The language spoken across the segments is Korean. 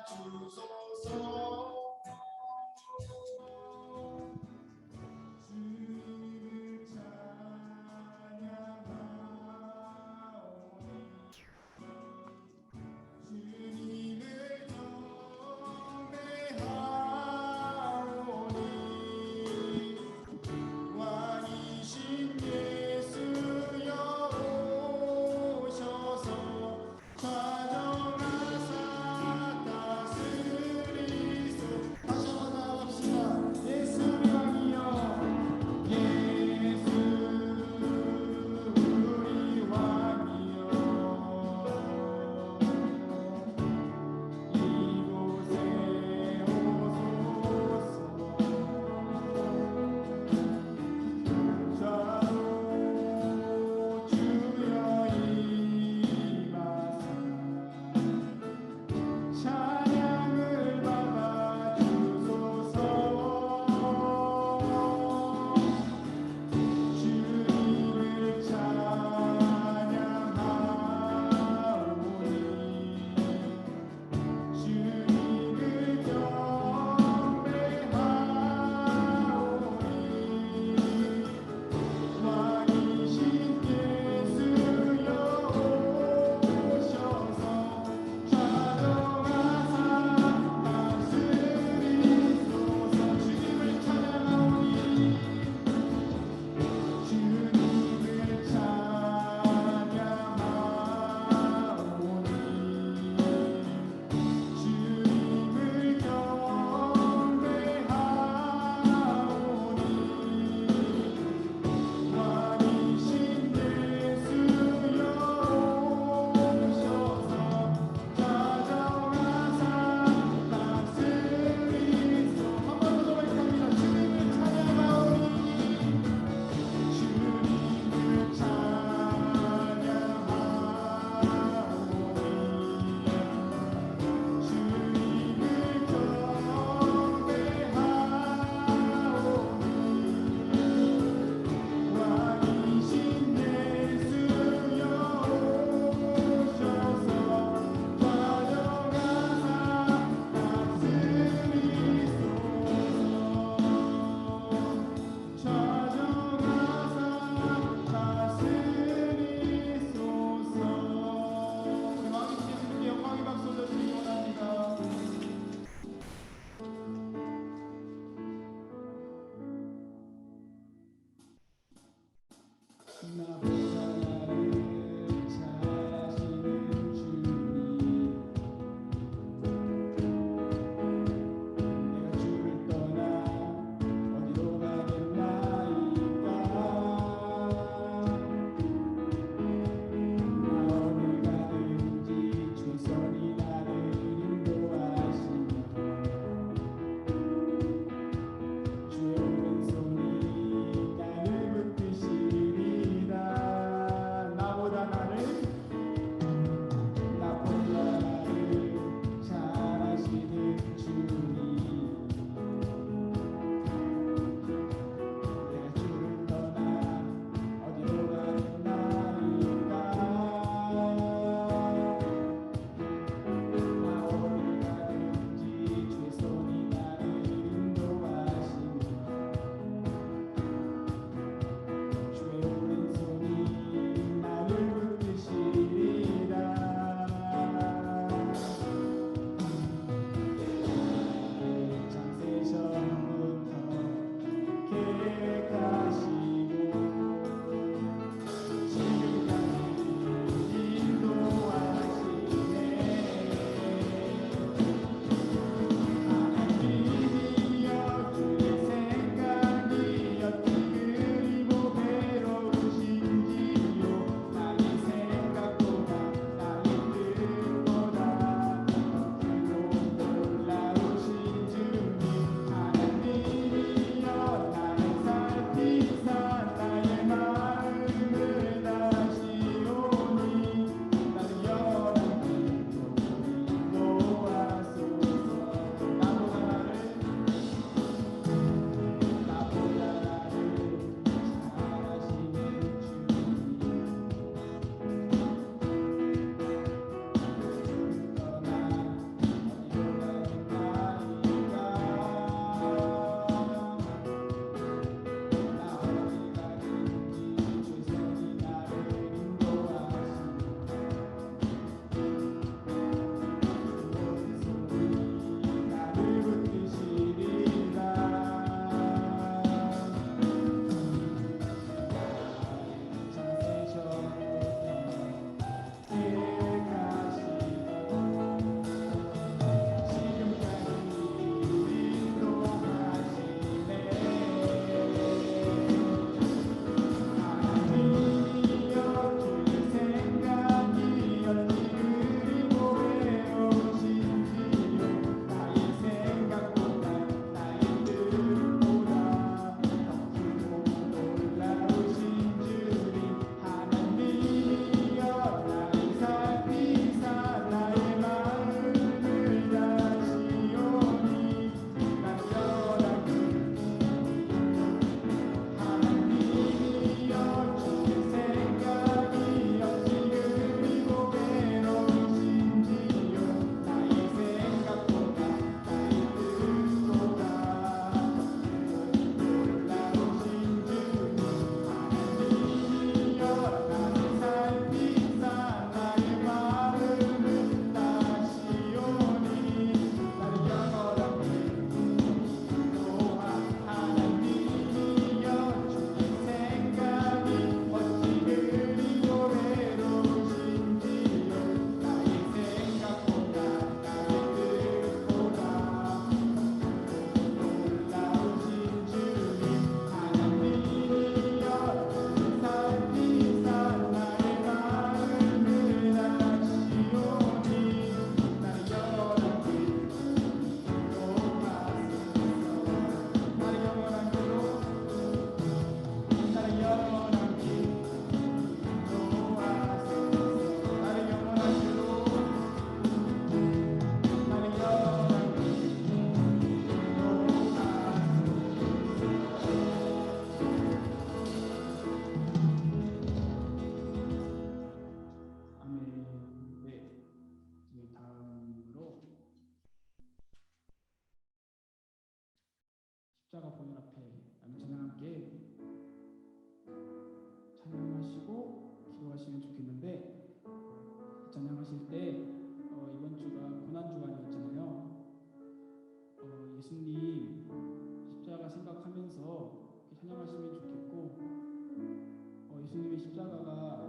주소서. 주를 찬양하오니 주님을 경배하오니 왕이신 예수여 오셔서 다정하사 다스리소서. 십자가 보혈 앞에 찬양 함께 찬양하시고 기도하시면 좋겠는데, 찬양하실 때 이번 주가 고난 주간이었잖아요. 예수님 십자가 생각하면서 찬양하시면 좋겠고, 예수님의 십자가가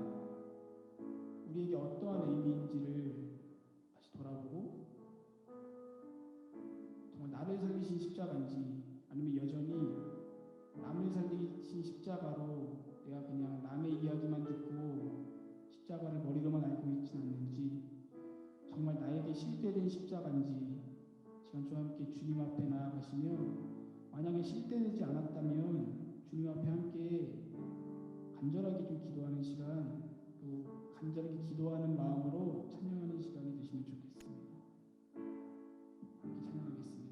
우리에게 어떠한 의미인지를 다시 돌아보고, 정말 나를 살리신 십자가인지 아니면 여전히 남을 살리신 십자가로 내가 그냥 남의 이야기만 듣고 십자가를 머리로만 알고 있지는 않는지, 정말 나에게 실제된 십자가인지 시간 좀 함께 주님 앞에 나아가시며, 만약에 실제되지 않았다면 주님 앞에 함께 간절하게 좀 기도하는 시간, 또 간절하게 기도하는 마음으로 찬양하는 시간이 되시면 좋겠습니다. 함께 찬양하겠습니다.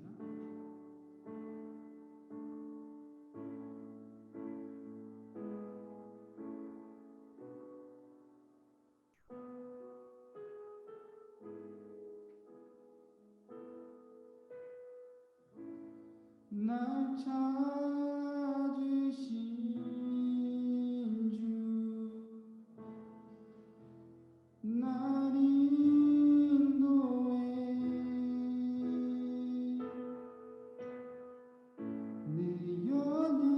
날 찾으신 주, 날 인도해 내 연약함까지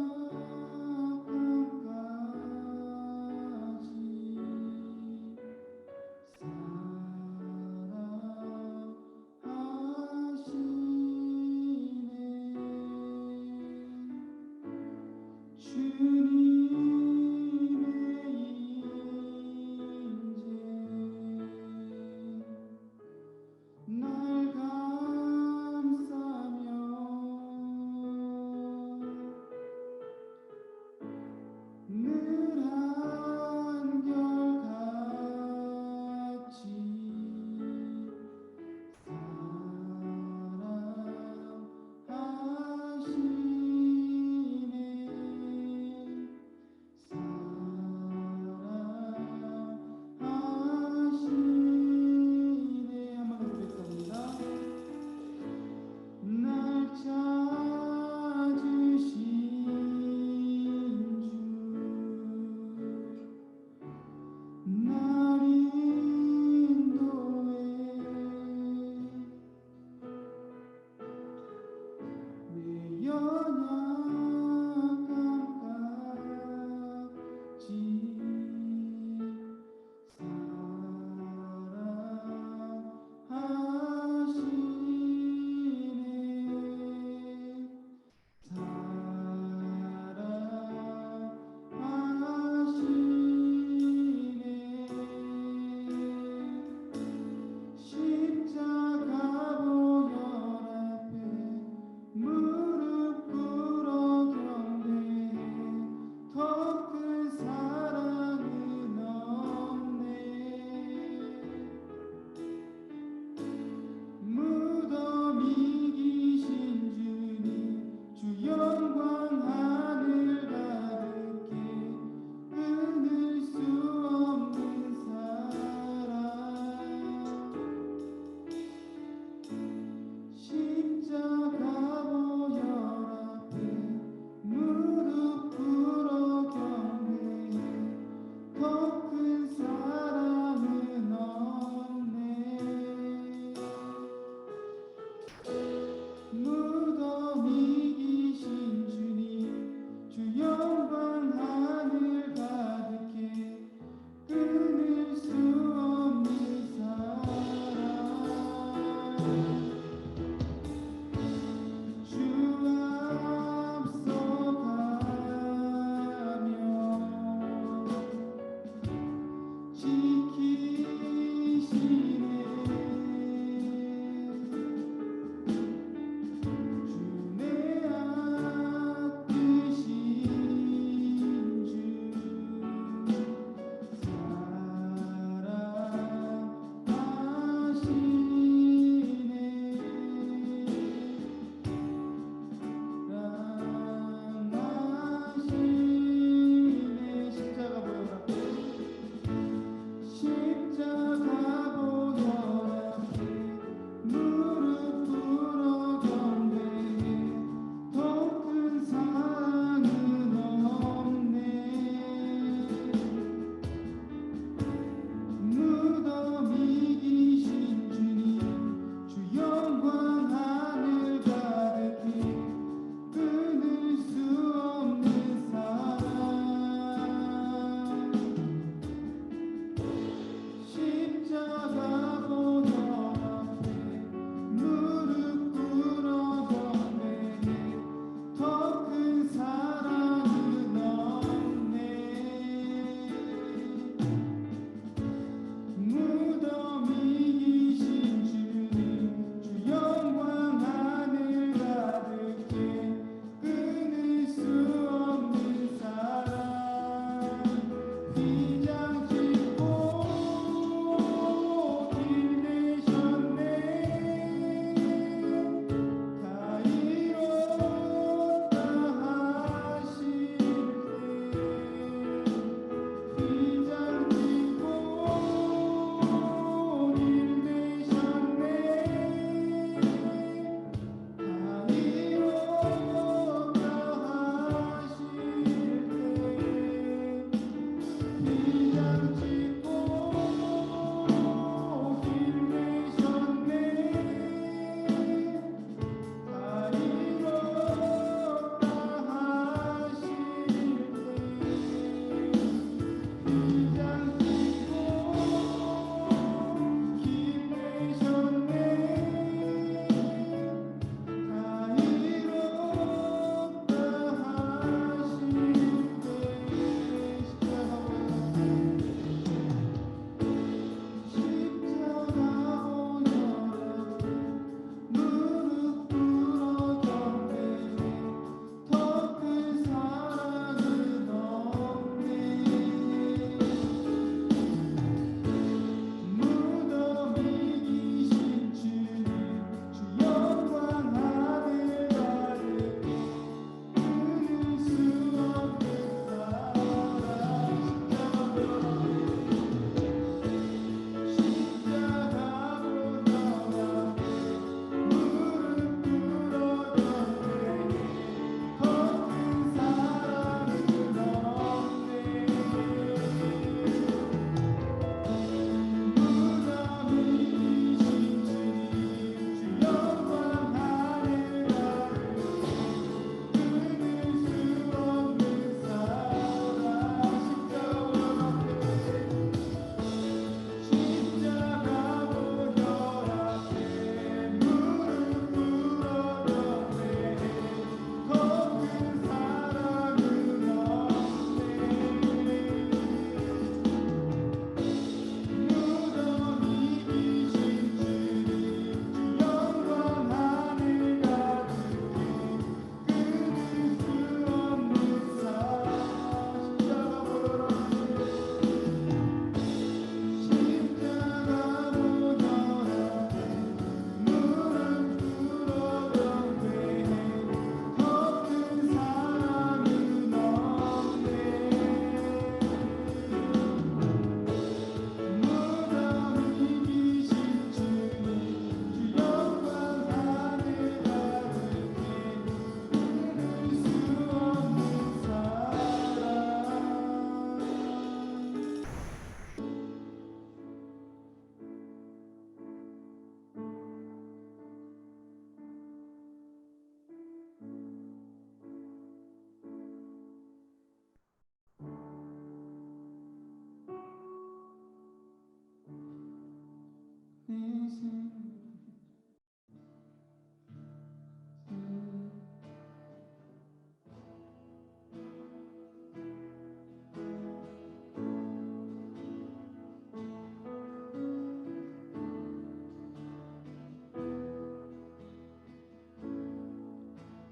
날 감싸며 늘 한결같이 사랑하시네. 한번 더 보겠습니다. 날 찾으신 주, 날 인도해 내 연약함까지 사랑하시네. 십자가 보혈 앞에 무릎 꿇어 경배해 더 큰 사랑은 없네. 무덤 이기신 주님, 주 영광 하늘 가득해 끊을 수 없는 사랑. 십자가 보혈 앞에 무릎 꿇어 경배해 더 큰 사랑은 없네. 무덤 이기신 주님, 주 영광 하늘 가득해 끊을 수 없는 사랑. 주 앞서가며 지키시네. 주 내 앞이신 주, 사랑하시네.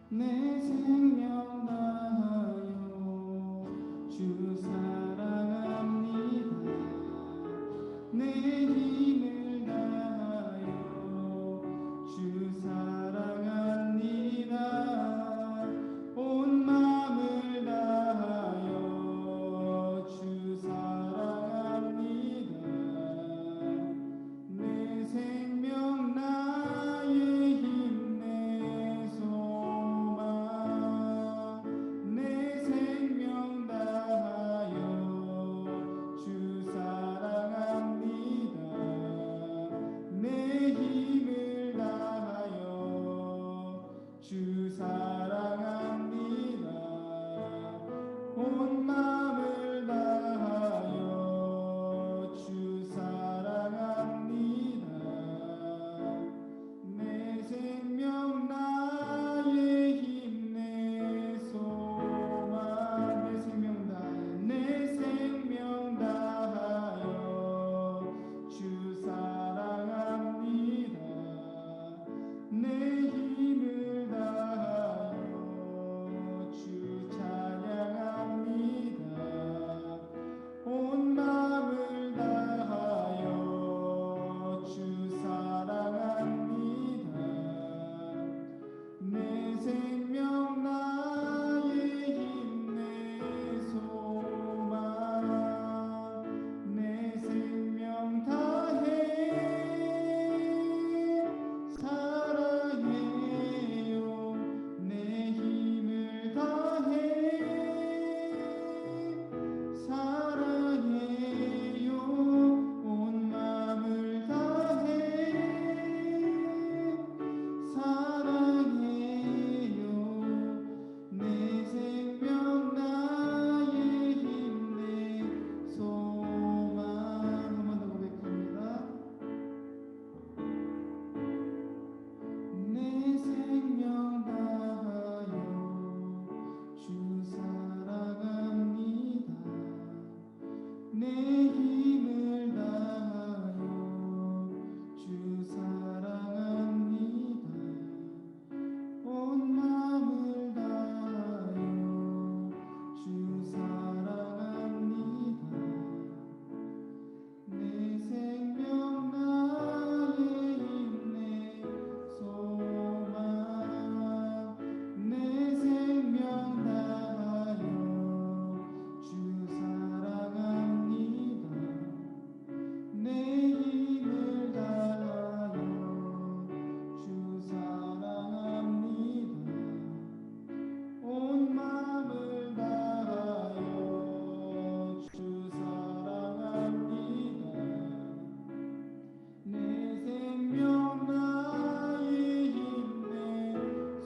내 생명 다하여 주 사랑합니다. 내 힘을 다하여 주 사랑합니다. 온 마음을 다하여 주 사랑합니다. 내 생명 나의 힘 내 소망 내 생명 다하여 주 사랑합니다. 내 힘을 다하여 주 사랑합니다. 온 마음을 다하여 주 사랑합니다. 내 생명 나의 힘 내 소망 내 생명 다하여 내 생명 다하여 주 사랑합니다. 내 힘을 다하여 주 찬양합니다. 온 마음을 다하여 주 사랑합니다. 내 생명 나의 힘 내 소망 내 생명 다해 사랑해요. 내 힘을 다해 사랑해요. 온 마음을 다해 사랑해요. 내 생명 나의 힘 내 소망 한 번 더 고백합니다. 내 생명 다하여 주 사랑합니다. 내 힘을 다하여 주 사랑합니다. 온 마음을 다하여 주 사랑합니다. 내 생명 나의 힘 내 소망 내 생명 다하여 주 사랑합니다. 내 힘을 다하여 주 사랑합니다. 온 마음을 다하여 주 사랑합니다. 내 생명 나의 힘 내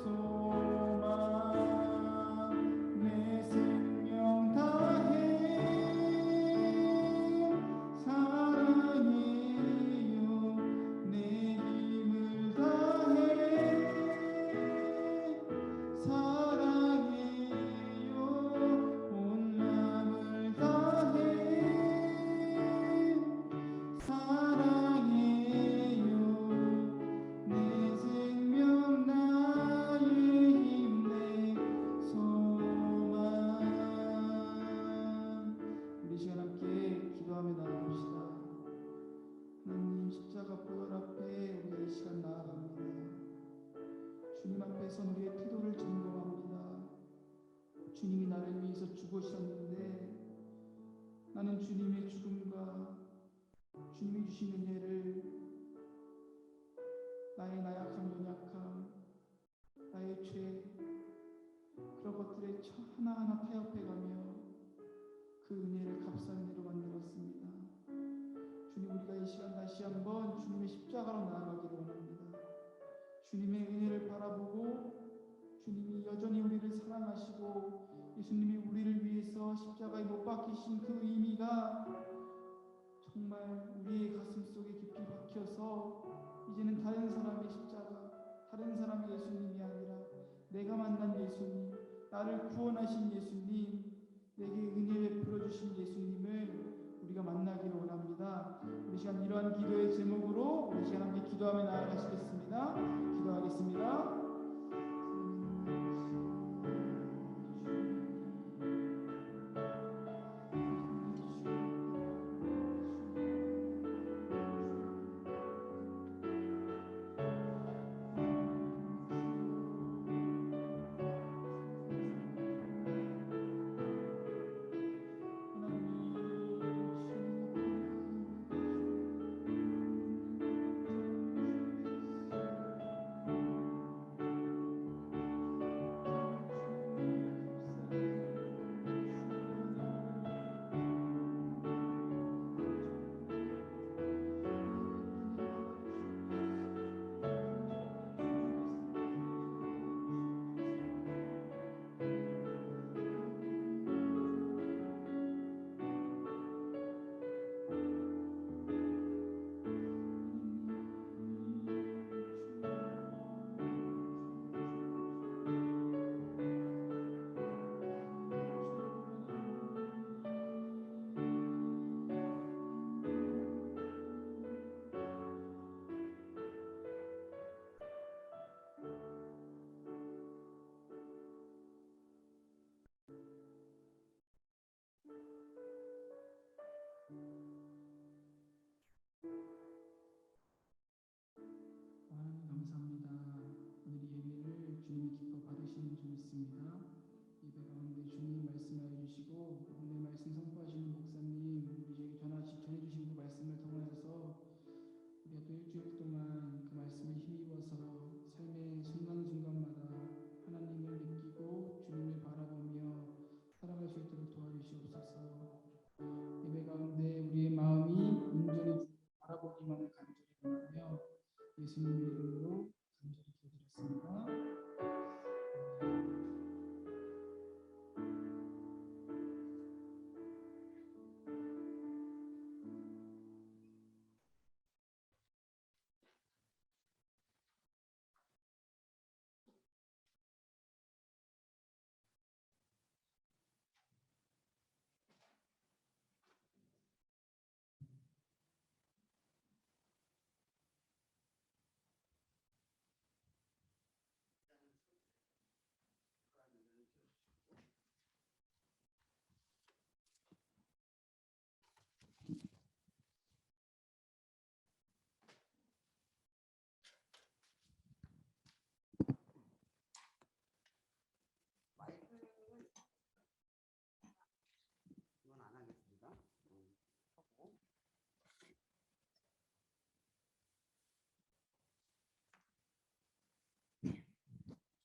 소망 내 생명 다해 사랑해요. 내 힘을 다해 사랑해요. 온 마음을 다해 사랑해요. 내 생명 나의 힘 내 소망 우리 시간 함께 기도하며 나아갑시다. 하나님 십자가 보혈 앞에 우리 이 시간 나아갑니다. 주님 앞에서 우리의 태도를 점검합니다. 주님이 나를 위해서 죽으셨는데 나는 주님의 죽음과 주님이 주신 은혜를 나의 나약함, 연약함, 나의 죄 그런 것들에 하나하나 타협해가며 그 은혜를 값싼 은혜로 만들었습니다. 주님 우리가 이 시간 다시 한번 주님의 십자가로 나아가기를 원합니다. 주님의 은혜를 바라보고 주님이 여전히 우리를 사랑하시고 예수님이 우리를 위해서 십자가에 못 박히신 그 의미가 정말 우리의 가슴 속에 깊이 박혀서 이제는 다른 사람의 십자가, 다른 사람의 예수님이 아니라 내가 만난 예수님, 나를 구원하신 예수님, 내게 은혜 베풀어 주신 예수님을 우리가 만나기를 원합니다. 우리 시간 이러한 기도의 제목으로 우리 시간 함께 기도하며 나아가시겠습니다. 기도하겠습니다. 감사합니다. 오늘 이 예배를 주님이 기뻐 받으시는 줄 믿습니다. 예배 가운데 주님 말씀하여 주시고 오늘 말씀 선포하시는 목사님, 우리에게 전해주신 그 말씀을 통하여서 우리가 또 일주일 동안 그 말씀을 힘입어서 삶의 순간순간마다 하나님을 느끼고 주님을 바라보며 살아갈 수 있도록 도와주시옵소서. 예배 가운데 우리의 마음이 온전히 바라보기만을 간절히 원하며 예수님의 이름으로 간절히 기도드렸습니다. 이건 안 하겠습니다. 하고.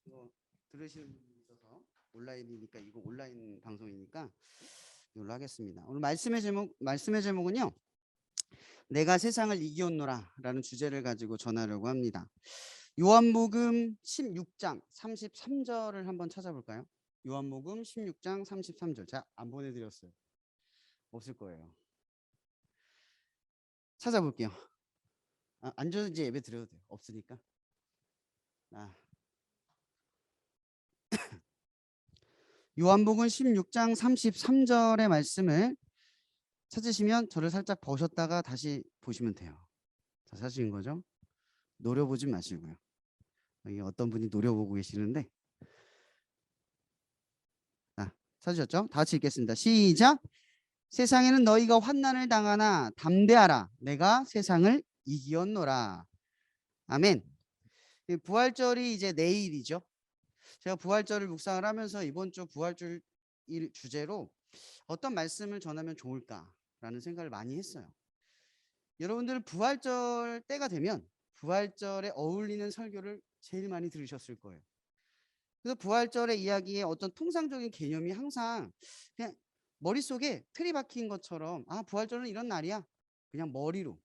이거 들으시는 분이 있어서 온라인이니까, 이거 온라인 방송이니까 이걸로 하겠습니다. 오늘 말씀의 제목은요, 내가 세상을 이기었노라라는 주제를 가지고 전하려고 합니다. 요한복음 16장 33절을 한번 찾아볼까요? 요한복음 16장 33절. 자, 안 보내드렸어요. 없을 거예요. 찾아볼게요. 앉아서 이제 예배 드려도 돼요. 없으니까. 요한복음 16장 33절의 말씀을 찾으시면 저를 살짝 보셨다가 다시 보시면 돼요. 자, 찾으신 거죠? 노려보지 마시고요. 여기 어떤 분이 노려보고 계시는데, 찾으셨죠? 다 같이 읽겠습니다. 시작. 세상에는 너희가 환난을 당하나 담대하라. 내가 세상을 이기었노라. 아멘. 부활절이 이제 내일이죠. 제가 부활절을 묵상을 하면서 이번 주 부활절 주제로 어떤 말씀을 전하면 좋을까라는 생각을 많이 했어요. 여러분들은 부활절 때가 되면 부활절에 어울리는 설교를 제일 많이 들으셨을 거예요. 그래서 부활절의 이야기에 어떤 통상적인 개념이 항상 그냥 머릿속에 틀이 박힌 것처럼, 부활절은 이런 날이야, 그냥 머리로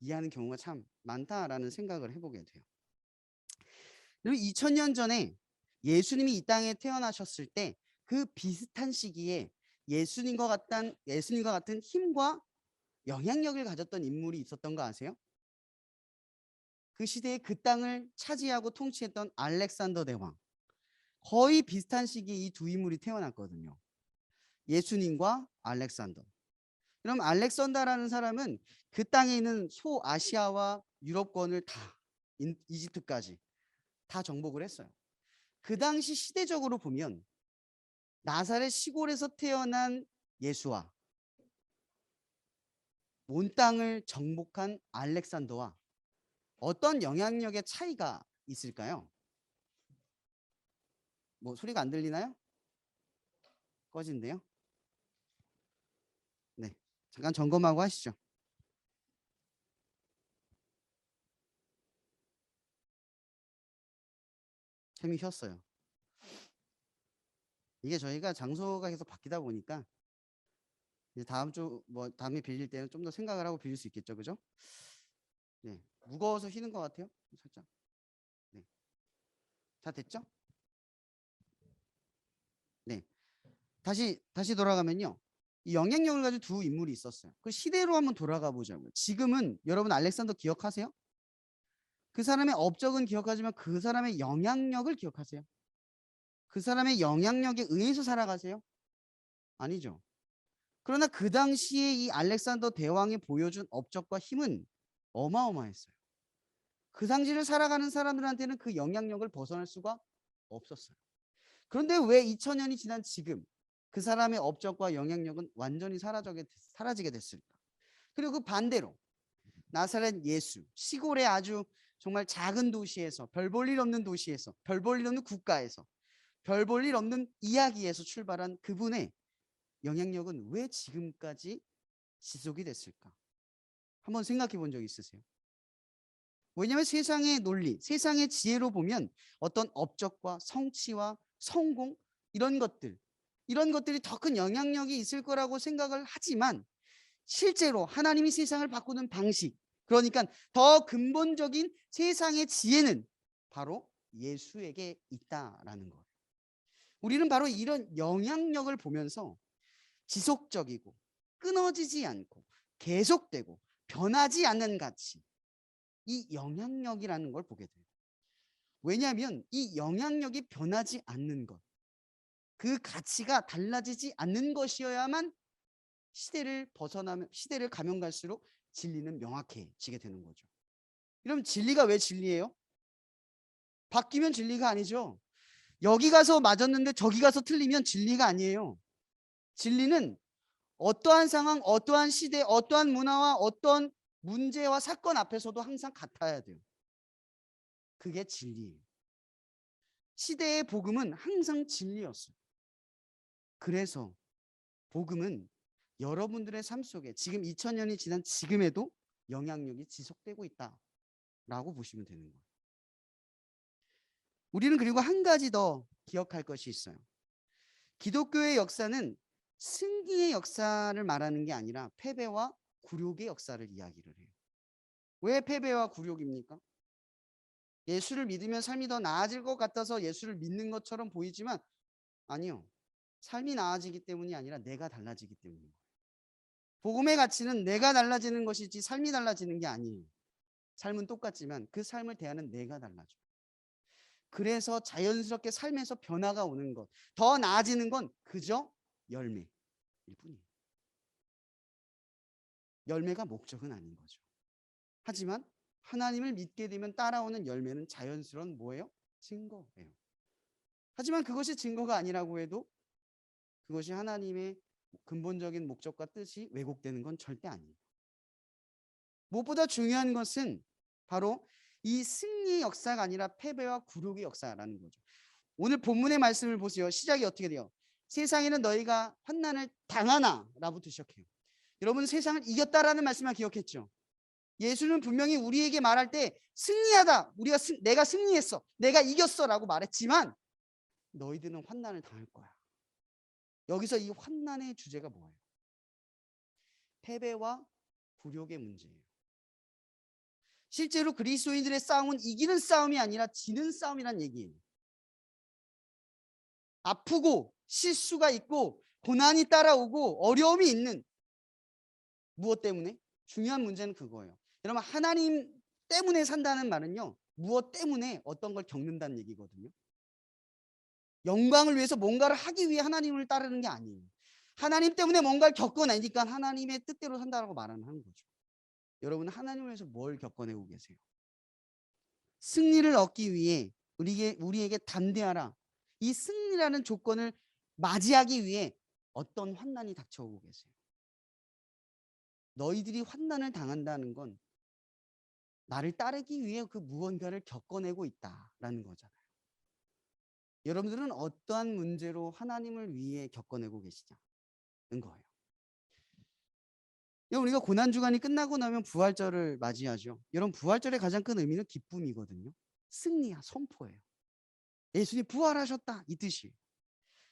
이해하는 경우가 참 많다라는 생각을 해보게 돼요. 그리고 2000년 전에 예수님이 이 땅에 태어나셨을 때 그 비슷한 시기에 예수님과 같은 힘과 영향력을 가졌던 인물이 있었던 거 아세요? 그 시대에 그 땅을 차지하고 통치했던 알렉산더 대왕. 거의 비슷한 시기에 이 두 인물이 태어났거든요. 예수님과 알렉산더. 그럼 알렉산더라는 사람은 그 땅에 있는 소아시아와 유럽권을 다 이집트까지 다 정복을 했어요. 그 당시 시대적으로 보면 나사렛 시골에서 태어난 예수와 온 땅을 정복한 알렉산더와 어떤 영향력의 차이가 있을까요? 뭐 소리가 안 들리나요? 꺼진대요? 네, 잠깐 점검하고 하시죠. 템이 쉬었어요. 이게 저희가 장소가 계속 바뀌다 보니까 이제 다음 주 뭐 다음에 빌릴 때는 좀 더 생각을 하고 빌릴 수 있겠죠, 그죠? 네, 무거워서 휘는 것 같아요, 살짝. 네, 다 됐죠? 네, 다시 돌아가면요. 이 영향력을 가진 두 인물이 있었어요. 그 시대로 한번 돌아가 보자고요. 지금은 여러분 알렉산더 기억하세요? 그 사람의 업적은 기억하지만 그 사람의 영향력을 기억하세요? 그 사람의 영향력에 의해서 살아가세요? 아니죠. 그러나 그 당시에 이 알렉산더 대왕이 보여준 업적과 힘은 어마어마했어요. 그 당시를 살아가는 사람들한테는 그 영향력을 벗어날 수가 없었어요. 그런데 왜 2000년이 지난 지금 그 사람의 업적과 영향력은 완전히 사라지게 됐을까? 그리고 그 반대로 나사렛 예수, 시골의 아주 정말 작은 도시에서, 별 볼 일 없는 도시에서, 별 볼 일 없는 국가에서, 별 볼 일 없는 이야기에서 출발한 그분의 영향력은 왜 지금까지 지속이 됐을까? 한번 생각해 본 적 있으세요? 왜냐하면 세상의 논리, 세상의 지혜로 보면 어떤 업적과 성취와 성공 이런 것들이 더 큰 영향력이 있을 거라고 생각을 하지만 실제로 하나님이 세상을 바꾸는 방식, 그러니까 더 근본적인 세상의 지혜는 바로 예수에게 있다라는 거예요. 우리는 바로 이런 영향력을 보면서 지속적이고 끊어지지 않고 계속되고 변하지 않는 가치, 이 영향력이라는 걸 보게 돼요. 왜냐하면 이 영향력이 변하지 않는 것, 그 가치가 달라지지 않는 것이어야만 시대를 가면 갈수록 진리는 명확해지게 되는 거죠. 그럼 진리가 왜 진리예요? 바뀌면 진리가 아니죠. 여기 가서 맞았는데 저기 가서 틀리면 진리가 아니에요. 진리는 어떠한 상황, 어떠한 시대, 어떠한 문화와 어떠한 문제와 사건 앞에서도 항상 같아야 돼요. 그게 진리예요. 시대의 복음은 항상 진리였어요. 그래서 복음은 여러분들의 삶 속에 지금 2000년이 지난 지금에도 영향력이 지속되고 있다라고 보시면 되는 거예요. 우리는 그리고 한 가지 더 기억할 것이 있어요. 기독교의 역사는 승리의 역사를 말하는 게 아니라 패배와 굴욕의 역사를 이야기를 해요. 왜 패배와 굴욕입니까? 예수를 믿으면 삶이 더 나아질 것 같아서 예수를 믿는 것처럼 보이지만 아니요. 삶이 나아지기 때문이 아니라 내가 달라지기 때문이에요. 복음의 가치는 내가 달라지는 것이지 삶이 달라지는 게 아니에요. 삶은 똑같지만 그 삶을 대하는 내가 달라져요. 그래서 자연스럽게 삶에서 변화가 오는 것, 더 나아지는 건 그저 열매일 뿐이에요. 열매가 목적은 아닌 거죠. 하지만 하나님을 믿게 되면 따라오는 열매는 자연스러운 뭐예요? 증거예요. 하지만 그것이 증거가 아니라고 해도 그것이 하나님의 근본적인 목적과 뜻이 왜곡되는 건 절대 아니에요. 무엇보다 중요한 것은 바로 이 승리의 역사가 아니라 패배와 굴욕의 역사라는 거죠. 오늘 본문의 말씀을 보세요. 시작이 어떻게 돼요? 세상에는 너희가 환난을 당하나 라부터 시작해요. 여러분 세상을 이겼다라는 말씀만 기억했죠? 예수는 분명히 우리에게 말할 때 승리하다, 내가 승리했어, 내가 이겼어 라고 말했지만 너희들은 환난을 당할 거야. 여기서 이 환난의 주제가 뭐예요? 패배와 굴욕의 문제예요. 실제로 그리스도인들의 싸움은 이기는 싸움이 아니라 지는 싸움이란 얘기예요. 아프고 실수가 있고 고난이 따라오고 어려움이 있는 무엇 때문에? 중요한 문제는 그거예요. 여러분 하나님 때문에 산다는 말은요, 무엇 때문에 어떤 걸 겪는다는 얘기거든요. 영광을 위해서 뭔가를 하기 위해 하나님을 따르는 게 아니에요. 하나님 때문에 뭔가를 겪어내니까 하나님의 뜻대로 산다라고 말하는 거죠. 여러분은 하나님을 위해서 뭘 겪어내고 계세요? 승리를 얻기 위해 우리에게 담대하라. 이 승리라는 조건을 맞이하기 위해 어떤 환난이 닥쳐오고 계세요? 너희들이 환난을 당한다는 건 나를 따르기 위해 그 무언가를 겪어내고 있다라는 거잖아요. 여러분들은 어떠한 문제로 하나님을 위해 겪어내고 계시냐는 거예요. 우리가 고난주간이 끝나고 나면 부활절을 맞이하죠. 여러분, 부활절의 가장 큰 의미는 기쁨이거든요. 승리야, 선포예요. 예수님 부활하셨다, 이 뜻이에요.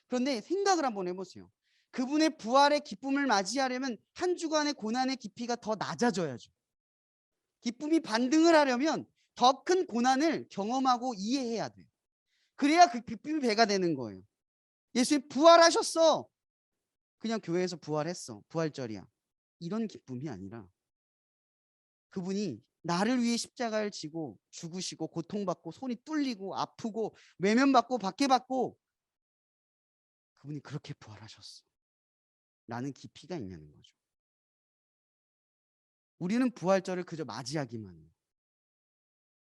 그런데 생각을 한번 해보세요. 그분의 부활의 기쁨을 맞이하려면 한 주간의 고난의 깊이가 더 낮아져야죠. 기쁨이 반등을 하려면 더 큰 고난을 경험하고 이해해야 돼요. 그래야 그 기쁨이 배가 되는 거예요. 예수님 부활하셨어. 그냥 교회에서 부활했어. 부활절이야. 이런 기쁨이 아니라 그분이 나를 위해 십자가를 지고 죽으시고 고통받고 손이 뚫리고 아프고 외면받고 박해받고 그분이 그렇게 부활하셨어. 라는 깊이가 있냐는 거죠. 우리는 부활절을 그저 맞이하기만 해요.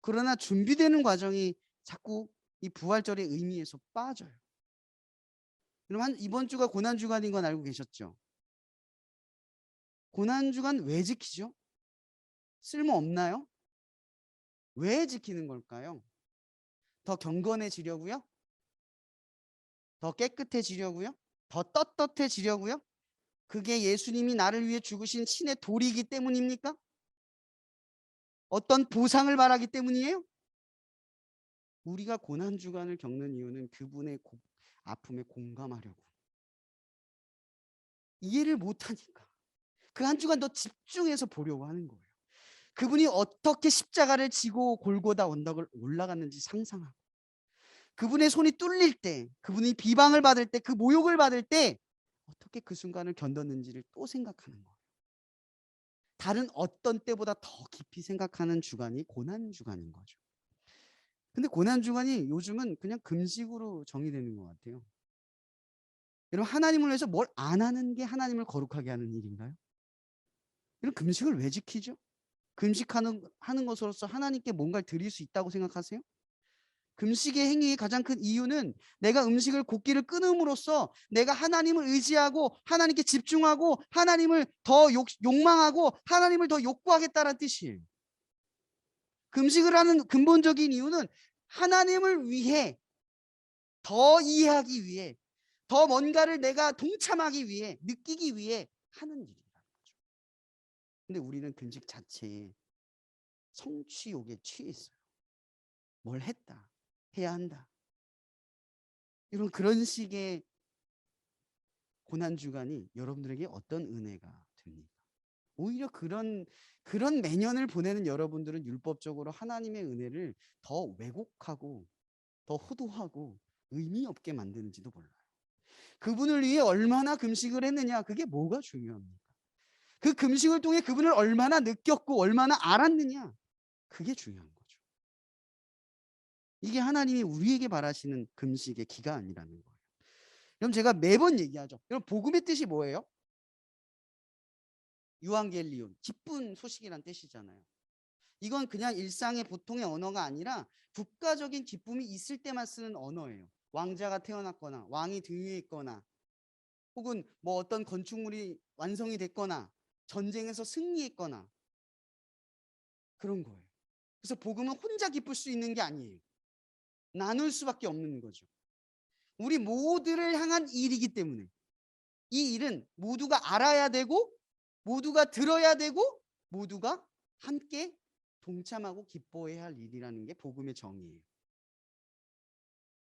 그러나 준비되는 과정이 자꾸 이 부활절의 의미에서 빠져요. 여러분, 이번 주가 고난주간인 건 알고 계셨죠? 고난주간 왜 지키죠? 쓸모없나요? 왜 지키는 걸까요? 더 경건해지려고요? 더 깨끗해지려고요? 더 떳떳해지려고요? 그게 예수님이 나를 위해 죽으신 신의 도리이기 때문입니까? 어떤 보상을 바라기 때문이에요? 우리가 고난주간을 겪는 이유는 그분의 아픔에 공감하려고. 이해를 못하니까 그 한 주간 더 집중해서 보려고 하는 거예요. 그분이 어떻게 십자가를 지고 골고다 언덕을 올라갔는지 상상하고, 그분의 손이 뚫릴 때, 그분이 비방을 받을 때, 그 모욕을 받을 때 어떻게 그 순간을 견뎠는지를 또 생각하는 거예요. 다른 어떤 때보다 더 깊이 생각하는 주간이 고난주간인 거죠. 근데 고난주간이 요즘은 그냥 금식으로 정의되는 것 같아요. 여러분, 하나님을 위해서 뭘 안 하는 게 하나님을 거룩하게 하는 일인가요? 이런 금식을 왜 지키죠? 금식하는 것으로서 하나님께 뭔가를 드릴 수 있다고 생각하세요? 금식의 행위의 가장 큰 이유는 내가 음식을 곡기를 끊음으로써 내가 하나님을 의지하고 하나님께 집중하고 하나님을 더 욕망하고 하나님을 더 욕구하겠다는 뜻이에요. 금식을 하는 근본적인 이유는 하나님을 위해, 더 이해하기 위해, 더 뭔가를 내가 동참하기 위해, 느끼기 위해 하는 일이라는 거죠. 근데 우리는 금식 자체에 성취욕에 취해 있어요. 뭘 했다, 해야 한다. 이런 그런 식의 고난주간이 여러분들에게 어떤 은혜가 됩니까? 오히려 그런 매년을 보내는 여러분들은 율법적으로 하나님의 은혜를 더 왜곡하고 더 호도하고 의미 없게 만드는지도 몰라요. 그분을 위해 얼마나 금식을 했느냐, 그게 뭐가 중요합니까? 그 금식을 통해 그분을 얼마나 느꼈고 얼마나 알았느냐, 그게 중요한 거죠. 이게 하나님이 우리에게 바라시는 금식의 기간이라는 거예요. 그럼 제가 매번 얘기하죠. 여러분, 복음의 뜻이 뭐예요? 유앙겔리온, 기쁜 소식이란 뜻이잖아요. 이건 그냥 일상의 보통의 언어가 아니라 국가적인 기쁨이 있을 때만 쓰는 언어예요. 왕자가 태어났거나 왕이 등위에 있거나 혹은 뭐 어떤 건축물이 완성이 됐거나 전쟁에서 승리했거나 그런 거예요. 그래서 복음은 혼자 기쁠 수 있는 게 아니에요. 나눌 수밖에 없는 거죠. 우리 모두를 향한 일이기 때문에 이 일은 모두가 알아야 되고 모두가 들어야 되고 모두가 함께 동참하고 기뻐해야 할 일이라는 게 복음의 정의예요.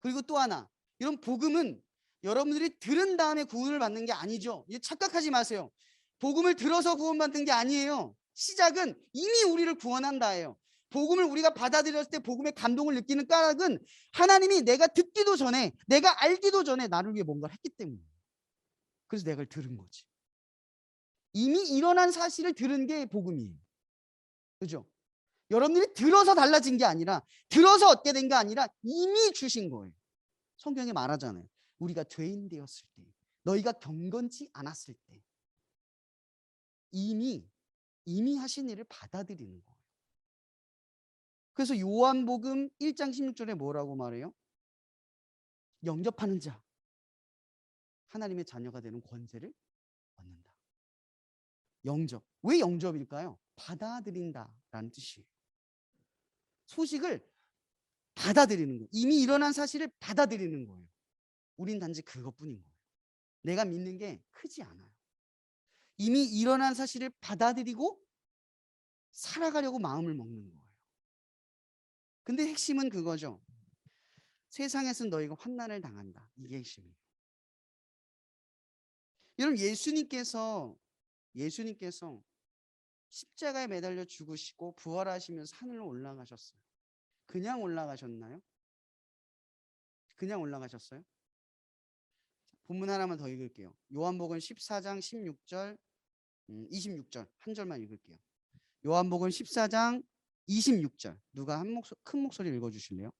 그리고 또 하나, 이런 복음은 여러분들이 들은 다음에 구원을 받는 게 아니죠. 착각하지 마세요. 복음을 들어서 구원받는 게 아니에요. 시작은 이미 우리를 구원한다예요. 복음을 우리가 받아들였을 때 복음의 감동을 느끼는 까닭은 하나님이 내가 듣기도 전에, 내가 알기도 전에 나를 위해 뭔가를 했기 때문이에요. 그래서 내가 그걸 들은 거지. 이미 일어난 사실을 들은 게 복음이에요. 그죠? 여러분들이 들어서 달라진 게 아니라, 들어서 얻게 된 게 아니라 이미 주신 거예요. 성경에 말하잖아요. 우리가 죄인 되었을 때, 너희가 경건치 않았을 때 이미 하신 일을 받아들이는 거예요. 그래서 요한복음 1장 16절에 뭐라고 말해요? 영접하는 자 하나님의 자녀가 되는 권세를 얻는다. 영접. 왜 영접일까요? 받아들인다라는 뜻이에요. 소식을 받아들이는 거예요. 이미 일어난 사실을 받아들이는 거예요. 우린 단지 그것뿐인 거예요. 내가 믿는 게 크지 않아요. 이미 일어난 사실을 받아들이고 살아가려고 마음을 먹는 거예요. 근데 핵심은 그거죠. 세상에서 너희가 환난을 당한다. 이게 핵심이에요. 여러분, 예수님께서 십자가에 매달려 죽으시고 부활하시면서 하늘로 올라가셨어요. 그냥 올라가셨나요? 그냥 올라가셨어요? 본문 하나만 더 읽을게요. 요한복음 14장 16절 26절 한 절만 읽을게요. 요한복음 14장 26절 누가 큰 목소리 읽어주실래요?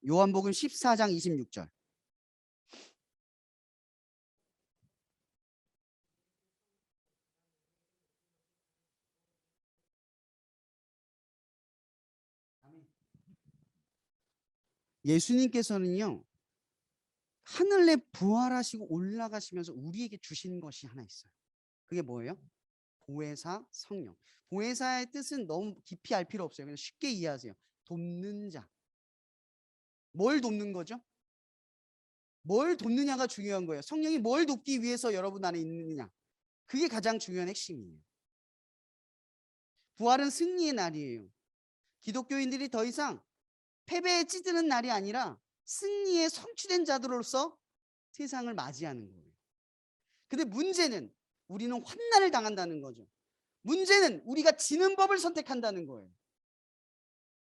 요한복음 14장 26절. 예수님께서는요, 하늘에 부활하시고 올라가시면서 우리에게 주신 것이 하나 있어요. 그게 뭐예요? 보혜사, 성령. 보혜사의 뜻은 너무 깊이 알 필요 없어요. 그냥 쉽게 이해하세요. 돕는 자. 뭘 돕는 거죠? 뭘 돕느냐가 중요한 거예요. 성령이 뭘 돕기 위해서 여러분 안에 있느냐. 그게 가장 중요한 핵심이에요. 부활은 승리의 날이에요. 기독교인들이 더 이상 패배에 찌드는 날이 아니라 승리에 성취된 자들로서 세상을 맞이하는 거예요. 근데 문제는 우리는 환난을 당한다는 거죠. 문제는 우리가 지는 법을 선택한다는 거예요.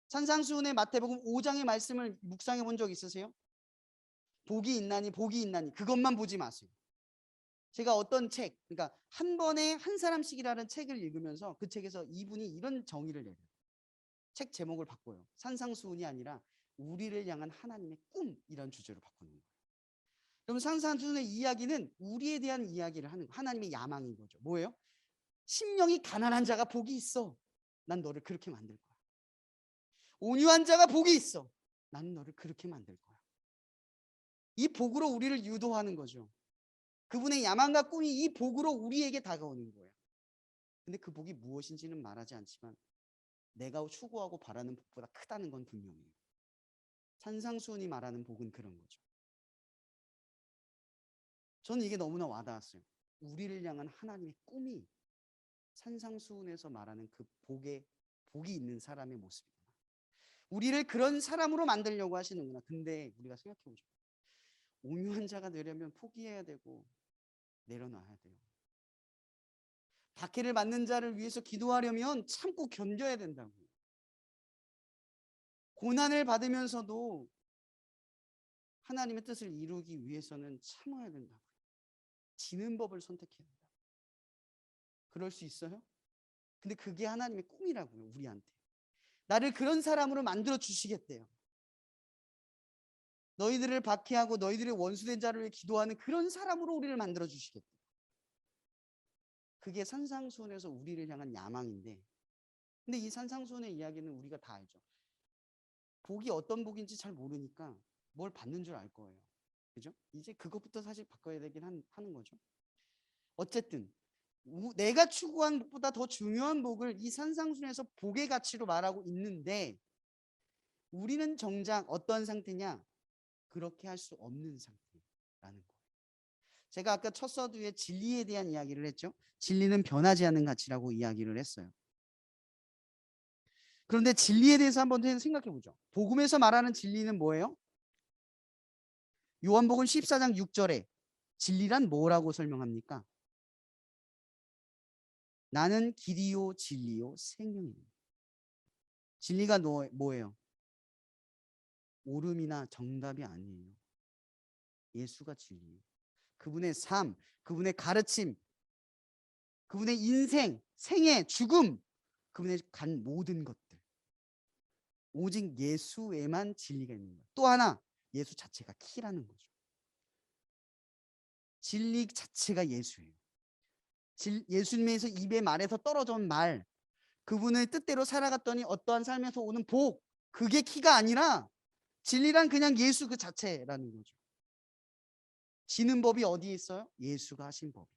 산상수훈의 마태복음 5장의 말씀을 묵상해 본 적 있으세요? 복이 있나니 복이 있나니 그것만 보지 마세요. 제가 어떤 책, 그러니까 한 번에 한 사람씩이라는 책을 읽으면서 그 책에서 이분이 이런 정의를 내려요. 책 제목을 바꿔요. 산상수훈이 아니라 우리를 향한 하나님의 꿈이라는 주제로 바꾸는 거예요. 그럼 산상수훈의 이야기는 우리에 대한 이야기를 하는 거예요. 하나님의 야망인 거죠. 뭐예요? 심령이 가난한 자가 복이 있어. 난 너를 그렇게 만들 거야. 온유한 자가 복이 있어. 나는 너를 그렇게 만들 거야. 이 복으로 우리를 유도하는 거죠. 그분의 야망과 꿈이 이 복으로 우리에게 다가오는 거예요. 근데 그 복이 무엇인지는 말하지 않지만 내가 추구하고 바라는 복보다 크다는 건 분명해요. 산상수훈이 말하는 복은 그런 거죠. 저는 이게 너무나 와닿았어요. 우리를 향한 하나님의 꿈이 산상수훈에서 말하는 그 복이 있는 사람의 모습이구나. 우리를 그런 사람으로 만들려고 하시는구나. 근데 우리가 생각해보죠. 온유한 자가 되려면 포기해야 되고 내려놔야 돼요. 박해를 받는 자를 위해서 기도하려면 참고 견뎌야 된다고. 고난을 받으면서도 하나님의 뜻을 이루기 위해서는 참아야 된다고. 지는 법을 선택해야 된다. 그럴 수 있어요? 근데 그게 하나님의 꿈이라고요. 우리한테. 나를 그런 사람으로 만들어 주시겠대요. 너희들을 박해하고 너희들의 원수된 자를 위해 기도하는 그런 사람으로 우리를 만들어 주시겠대요. 그게 산상수훈에서 우리를 향한 야망인데, 근데 이 산상수훈의 이야기는 우리가 다 알죠. 복이 어떤 복인지 잘 모르니까 뭘 받는 줄 알 거예요. 그죠? 이제 그것부터 사실 바꿔야 되긴 하는 거죠. 어쨌든 내가 추구한 복보다 더 중요한 복을 이 산상수훈에서 복의 가치로 말하고 있는데, 우리는 정작 어떤 상태냐? 그렇게 할 수 없는 상태라는 거예요. 제가 아까 첫 서두에 진리에 대한 이야기를 했죠. 진리는 변하지 않는 가치라고 이야기를 했어요. 그런데 진리에 대해서 한번 생각해 보죠. 복음에서 말하는 진리는 뭐예요? 요한복음 14장 6절에 진리란 뭐라고 설명합니까? 나는 길이요 진리요 생명입니다. 진리가 뭐예요? 옳음이나 정답이 아니에요. 예수가 진리예요. 그분의 삶, 그분의 가르침, 그분의 인생, 생애, 죽음, 그분의 간 모든 것들, 오직 예수에만 진리가 있는 거예요. 또 하나, 예수 자체가 키라는 거죠. 진리 자체가 예수예요. 예수님에서 입의 말에서 떨어져 온 말, 그분의 뜻대로 살아갔더니 어떠한 삶에서 오는 복, 그게 키가 아니라 진리란 그냥 예수 그 자체라는 거죠. 지는 법이 어디에 있어요? 예수가 하신 법.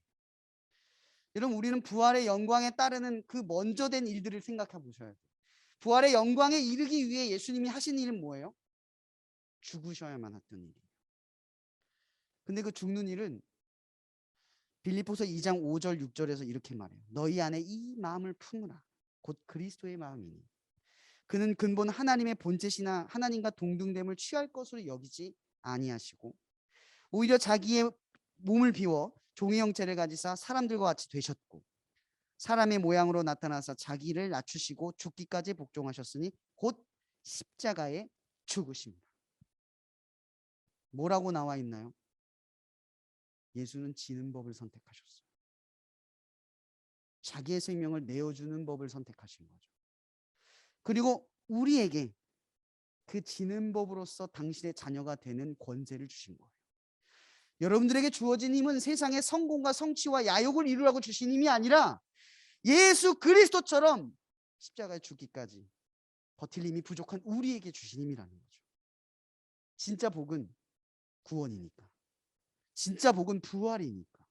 여러분, 우리는 부활의 영광에 따르는 그 먼저 된 일들을 생각해 보셔야 돼요. 부활의 영광에 이르기 위해 예수님이 하신 일은 뭐예요? 죽으셔야만 했던 일이에요. 근데 그 죽는 일은 빌립보서 2장 5절 6절에서 이렇게 말해요. 너희 안에 이 마음을 품으라. 곧 그리스도의 마음이니 그는 근본 하나님의 본체시나 하나님과 동등됨을 취할 것으로 여기지 아니하시고 오히려 자기의 몸을 비워 종의 형체를 가지사 사람들과 같이 되셨고 사람의 모양으로 나타나사 자기를 낮추시고 죽기까지 복종하셨으니 곧 십자가에 죽으십니다. 뭐라고 나와 있나요? 예수는 지는 법을 선택하셨어요. 자기의 생명을 내어주는 법을 선택하신 거죠. 그리고 우리에게 그 지는 법으로서 당신의 자녀가 되는 권세를 주신 거예요. 여러분들에게 주어진 힘은 세상의 성공과 성취와 야욕을 이루라고 주신 힘이 아니라 예수 그리스도처럼 십자가에 죽기까지 버틸 힘이 부족한 우리에게 주신 힘이라는 거죠. 진짜 복은 구원이니까. 진짜 복은 부활이니까.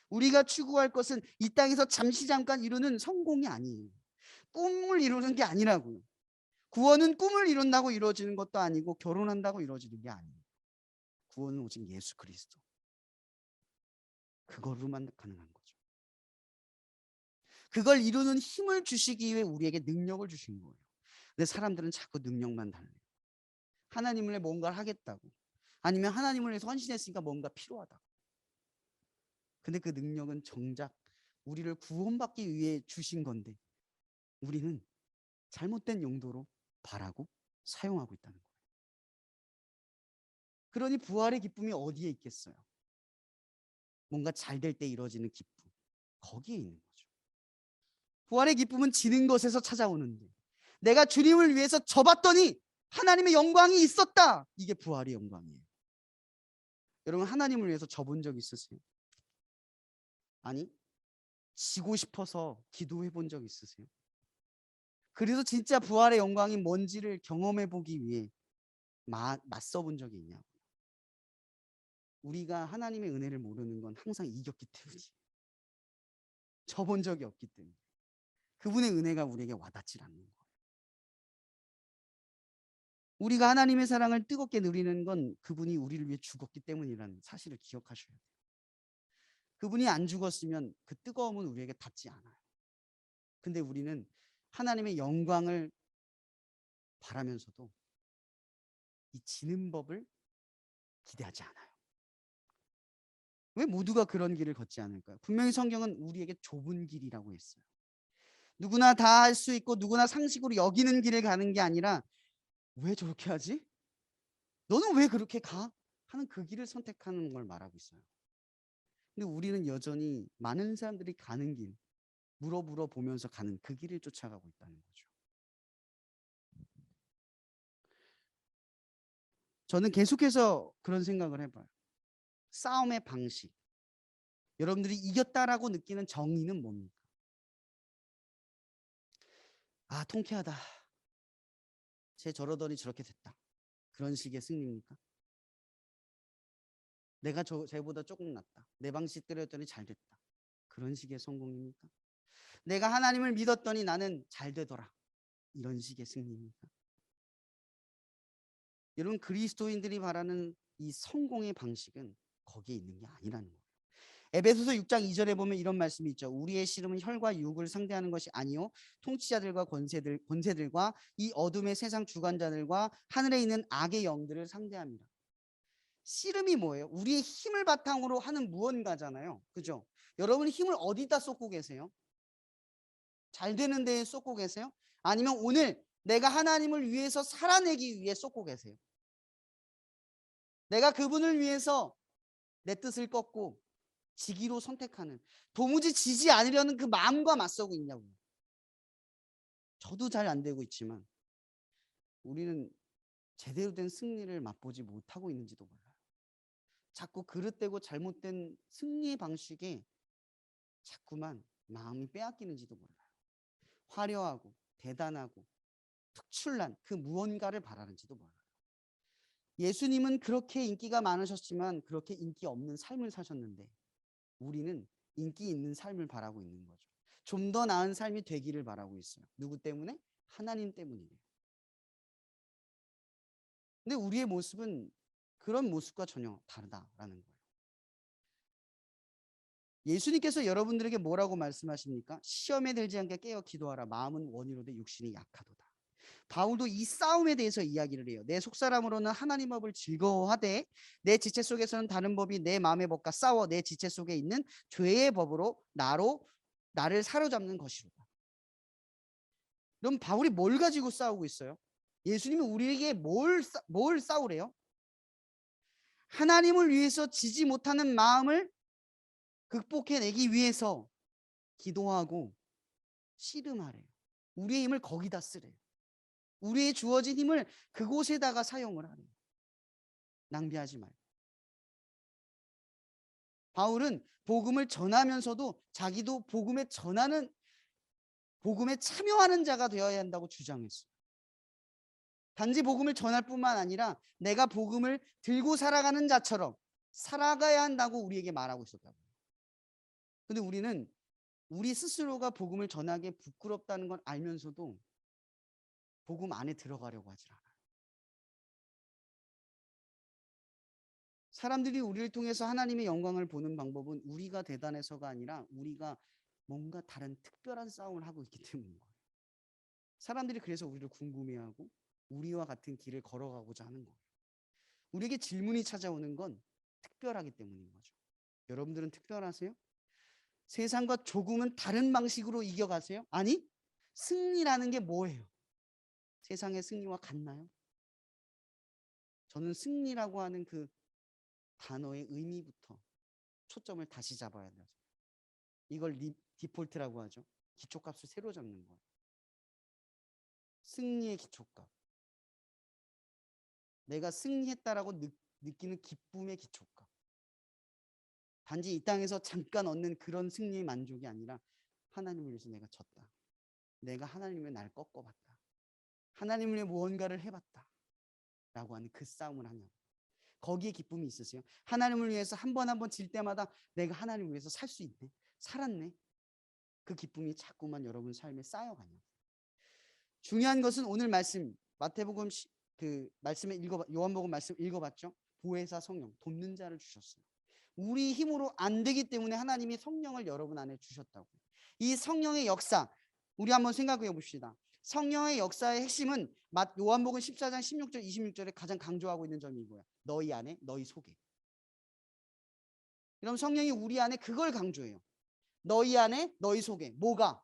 우리가 추구할 것은 이 땅에서 잠깐 이루는 성공이 아니에요. 꿈을 이루는 게 아니라고요. 구원은 꿈을 이룬다고 이루어지는 것도 아니고 결혼한다고 이루어지는 게 아니에요. 구원은 오직 예수 그리스도. 그걸로만 가능한 거죠. 그걸 이루는 힘을 주시기 위해 우리에게 능력을 주신 거예요. 근데 사람들은 자꾸 능력만 달래요. 하나님을 위해 뭔가를 하겠다고, 아니면 하나님을 위해서 헌신했으니까 뭔가 필요하다고. 근데 그 능력은 정작 우리를 구원받기 위해 주신 건데 우리는 잘못된 용도로 바라고 사용하고 있다는 거예요. 그러니 부활의 기쁨이 어디에 있겠어요? 뭔가 잘 될 때 이루어지는 기쁨, 거기에 있는 거죠. 부활의 기쁨은 지는 것에서 찾아오는데 내가 주님을 위해서 져봤더니 하나님의 영광이 있었다. 이게 부활의 영광이에요. 여러분, 하나님을 위해서 져본 적 있으세요? 아니, 지고 싶어서 기도해 본 적 있으세요? 그래서 진짜 부활의 영광이 뭔지를 경험해 보기 위해 맞서 본 적이 있냐고요. 우리가 하나님의 은혜를 모르는 건 항상 이겼기 때문이에요. 져본 적이 없기 때문에. 그분의 은혜가 우리에게 와닿지 않는 거예요. 우리가 하나님의 사랑을 뜨겁게 누리는 건 그분이 우리를 위해 죽었기 때문이라는 사실을 기억하셔야 돼요. 그분이 안 죽었으면 그 뜨거움은 우리에게 닿지 않아요. 근데 우리는 하나님의 영광을 바라면서도 이 지는 법을 기대하지 않아요. 왜 모두가 그런 길을 걷지 않을까요? 분명히 성경은 우리에게 좁은 길이라고 했어요. 누구나 다 할 수 있고 누구나 상식으로 여기는 길을 가는 게 아니라 왜 저렇게 하지? 너는 왜 그렇게 가? 하는 그 길을 선택하는 걸 말하고 있어요. 근데 우리는 여전히 많은 사람들이 가는 길, 물어보면서 가는 그 길을 쫓아가고 있다는 거죠. 저는 계속해서 그런 생각을 해봐요. 싸움의 방식, 여러분들이 이겼다라고 느끼는 정의는 뭡니까? 아, 통쾌하다. 쟤 저러더니 저렇게 됐다. 그런 식의 승리입니까? 내가 쟤보다 조금 낫다. 내 방식대로 했더니 잘 됐다. 그런 식의 성공입니까? 내가 하나님을 믿었더니 나는 잘 되더라. 이런 식의 승리입니까? 여러분, 그리스도인들이 바라는 이 성공의 방식은 거기에 있는 게 아니라는 거예요. 에베소서 6장 2절에 보면 이런 말씀이 있죠. 우리의 씨름은 혈과 육을 상대하는 것이 아니요 통치자들과 권세들과 이 어둠의 세상 주관자들과 하늘에 있는 악의 영들을 상대합니다. 씨름이 뭐예요? 우리의 힘을 바탕으로 하는 무언가잖아요. 그죠? 여러분이 힘을 어디다 쏟고 계세요? 잘 되는 데에 쏟고 계세요? 아니면 오늘 내가 하나님을 위해서 살아내기 위해 쏟고 계세요? 내가 그분을 위해서 내 뜻을 꺾고 지기로 선택하는, 도무지 지지 않으려는 그 마음과 맞서고 있냐고요. 저도 잘 안 되고 있지만 우리는 제대로 된 승리를 맛보지 못하고 있는지도 몰라요. 자꾸 그릇되고 잘못된 승리의 방식에 자꾸만 마음이 빼앗기는지도 몰라요. 화려하고 대단하고 특출난 그 무언가를 바라는지도 몰라요. 예수님은 그렇게 인기가 많으셨지만 그렇게 인기 없는 삶을 사셨는데 우리는 인기 있는 삶을 바라고 있는 거죠. 좀 더 나은 삶이 되기를 바라고 있어요. 누구 때문에? 하나님 때문이에요. 근데 우리의 모습은 그런 모습과 전혀 다르다라는 거예요. 예수님께서 여러분들에게 뭐라고 말씀하십니까? 시험에 들지 않게 깨어 기도하라. 마음은 원이로되 육신이 약하도다. 바울도 이 싸움에 대해서 이야기를 해요. 내 속사람으로는 하나님 법을 즐거워하되 내 지체 속에서는 다른 법이 내 마음의 법과 싸워 내 지체 속에 있는 죄의 법으로 나를 사로잡는 것이로다. 그럼 바울이 뭘 가지고 싸우고 있어요? 예수님이 우리에게 뭘 싸우래요? 하나님을 위해서 지지 못하는 마음을 극복해내기 위해서 기도하고 씨름하래요. 우리의 힘을 거기다 쓰래요. 우리의 주어진 힘을 그곳에다가 사용을 하래요. 낭비하지 말고. 바울은 복음을 전하면서도 자기도 복음에 참여하는 자가 되어야 한다고 주장했어요. 단지 복음을 전할 뿐만 아니라 내가 복음을 들고 살아가는 자처럼 살아가야 한다고 우리에게 말하고 있었다고요. 근데 우리는 우리 스스로가 복음을 전하기에 부끄럽다는 걸 알면서도 복음 안에 들어가려고 하지 않아요. 사람들이 우리를 통해서 하나님의 영광을 보는 방법은 우리가 대단해서가 아니라 우리가 뭔가 다른 특별한 싸움을 하고 있기 때문인 거예요. 사람들이 그래서 우리를 궁금해하고 우리와 같은 길을 걸어가고자 하는 거예요. 우리에게 질문이 찾아오는 건 특별하기 때문인 거죠. 여러분들은 특별하세요? 세상과 조금은 다른 방식으로 이겨가세요? 아니, 승리라는 게 뭐예요? 세상의 승리와 같나요? 저는 승리라고 하는 그 단어의 의미부터 초점을 다시 잡아야 돼요. 이걸 디폴트라고 하죠. 기초값을 새로 잡는 거예요. 승리의 기초값. 내가 승리했다라고 느끼는 기쁨의 기초값. 단지 이 땅에서 잠깐 얻는 그런 승리의 만족이 아니라 하나님을 위해서 내가 졌다. 내가 하나님을 날 꺾어봤다. 하나님을 위해 무언가를 해봤다. 라고 하는 그 싸움을 하냐고. 거기에 기쁨이 있으세요? 하나님을 위해서 한 번 한 번 질 때마다 내가 하나님을 위해서 살 수 있네. 살았네. 그 기쁨이 자꾸만 여러분 삶에 쌓여가냐. 중요한 것은 오늘 말씀 마태복음 그 말씀에 요한복음 말씀 읽어봤죠? 보혜사 성령 돕는 자를 주셨어요. 우리 힘으로 안 되기 때문에 하나님이 성령을 여러분 안에 주셨다고. 이 성령의 역사 우리 한번 생각해 봅시다. 성령의 역사의 핵심은 요한복음 14장 16절 26절에 가장 강조하고 있는 점이 이거야. 너희 안에 너희 속에. 그럼 성령이 우리 안에 그걸 강조해요. 너희 안에 너희 속에. 뭐가?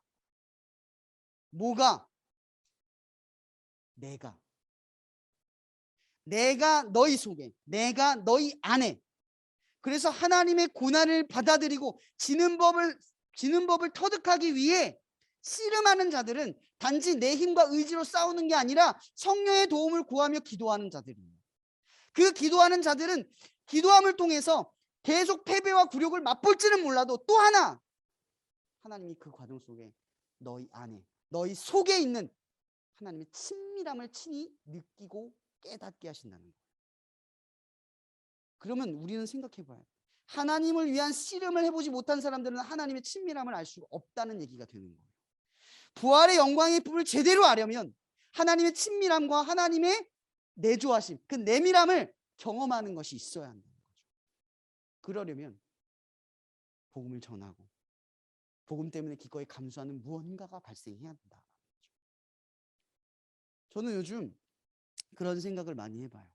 내가 너희 속에. 내가 너희 안에. 그래서 하나님의 고난을 받아들이고 지는 법을 터득하기 위해 씨름하는 자들은 단지 내 힘과 의지로 싸우는 게 아니라 성령의 도움을 구하며 기도하는 자들이에요. 그 기도하는 자들은 기도함을 통해서 계속 패배와 굴욕을 맛볼지는 몰라도 또 하나 하나님이 그 과정 속에 너희 안에 너희 속에 있는 하나님의 친밀함을 친히 느끼고 깨닫게 하신다는 거예요. 그러면 우리는 생각해 봐요. 하나님을 위한 씨름을 해보지 못한 사람들은 하나님의 친밀함을 알 수가 없다는 얘기가 되는 거예요. 부활의 영광의 품을 제대로 알려면 하나님의 친밀함과 하나님의 내조하심, 그 내밀함을 경험하는 것이 있어야 한다는 거죠. 그러려면 복음을 전하고 복음 때문에 기꺼이 감수하는 무언가가 발생해야 한다. 저는 요즘 그런 생각을 많이 해봐요.